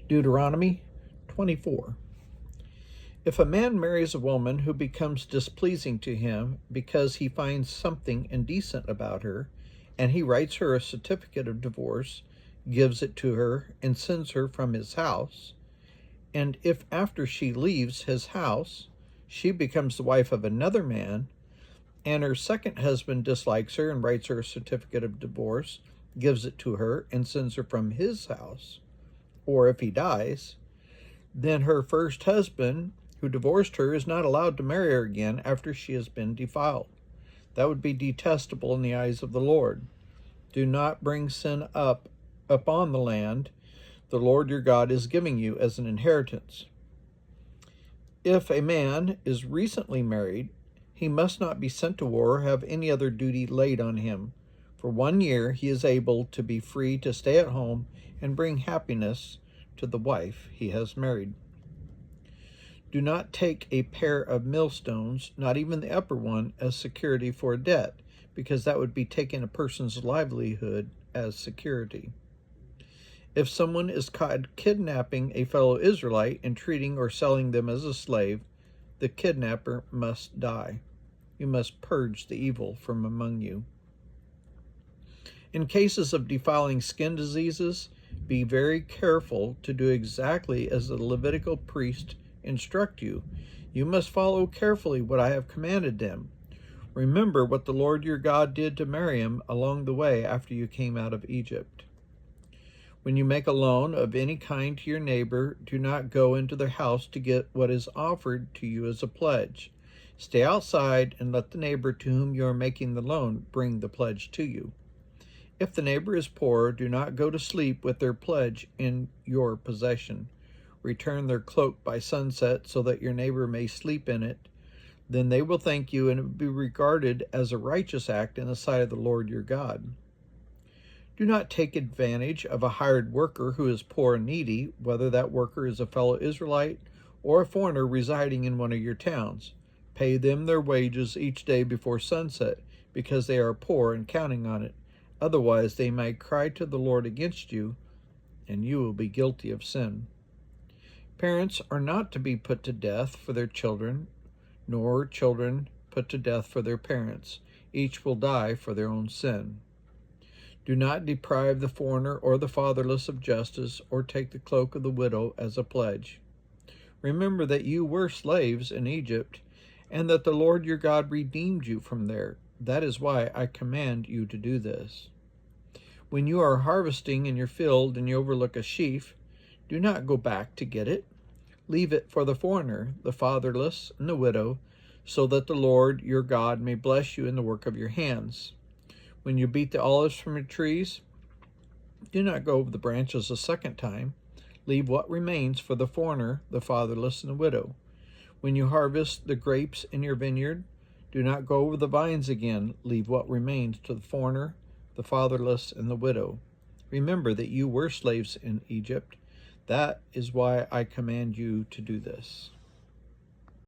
Deuteronomy 24. If a man marries a woman who becomes displeasing to him because he finds something indecent about her, and he writes her a certificate of divorce, gives it to her, and sends her from his house, and if after she leaves his house, she becomes the wife of another man, and her second husband dislikes her and writes her a certificate of divorce, gives it to her, and sends her from his house, or if he dies, then her first husband, who divorced her, is not allowed to marry her again after she has been defiled. That would be detestable in the eyes of the Lord. Do not bring sin upon the land the Lord your God is giving you as an inheritance. If a man is recently married, he must not be sent to war or have any other duty laid on him. For 1 year he is able to be free to stay at home and bring happiness to the wife he has married. Do not take a pair of millstones, not even the upper one, as security for a debt, because that would be taking a person's livelihood as security. If someone is caught kidnapping a fellow Israelite and treating or selling them as a slave, the kidnapper must die. You must purge the evil from among you. In cases of defiling skin diseases, be very careful to do exactly as the Levitical priest instruct you. You must follow carefully what I have commanded them. Remember what the Lord your God did to Miriam along the way after you came out of Egypt. When you make a loan of any kind to your neighbor, do not go into their house to get what is offered to you as a pledge. Stay outside and let the neighbor to whom you are making the loan bring the pledge to you. If the neighbor is poor, do not go to sleep with their pledge in your possession. Return their cloak by sunset so that your neighbor may sleep in it. Then they will thank you, and it will be regarded as a righteous act in the sight of the Lord your God. Do not take advantage of a hired worker who is poor and needy, whether that worker is a fellow Israelite or a foreigner residing in one of your towns. Pay them their wages each day before sunset, because they are poor and counting on it. Otherwise they may cry to the Lord against you, and you will be guilty of sin. Parents are not to be put to death for their children, nor children put to death for their parents. Each will die for their own sin. Do not deprive the foreigner or the fatherless of justice, or take the cloak of the widow as a pledge. Remember that you were slaves in Egypt, and that the Lord your God redeemed you from there. That is why I command you to do this. When you are harvesting in your field and you overlook a sheaf, do not go back to get it. Leave it for the foreigner, the fatherless, and the widow, so that the Lord your God may bless you in the work of your hands. When you beat the olives from your trees, do not go over the branches a second time. Leave what remains for the foreigner, the fatherless, and the widow. When you harvest the grapes in your vineyard, do not go over the vines again. Leave what remains to the foreigner, the fatherless, and the widow. Remember that you were slaves in Egypt. That is why I command you to do this.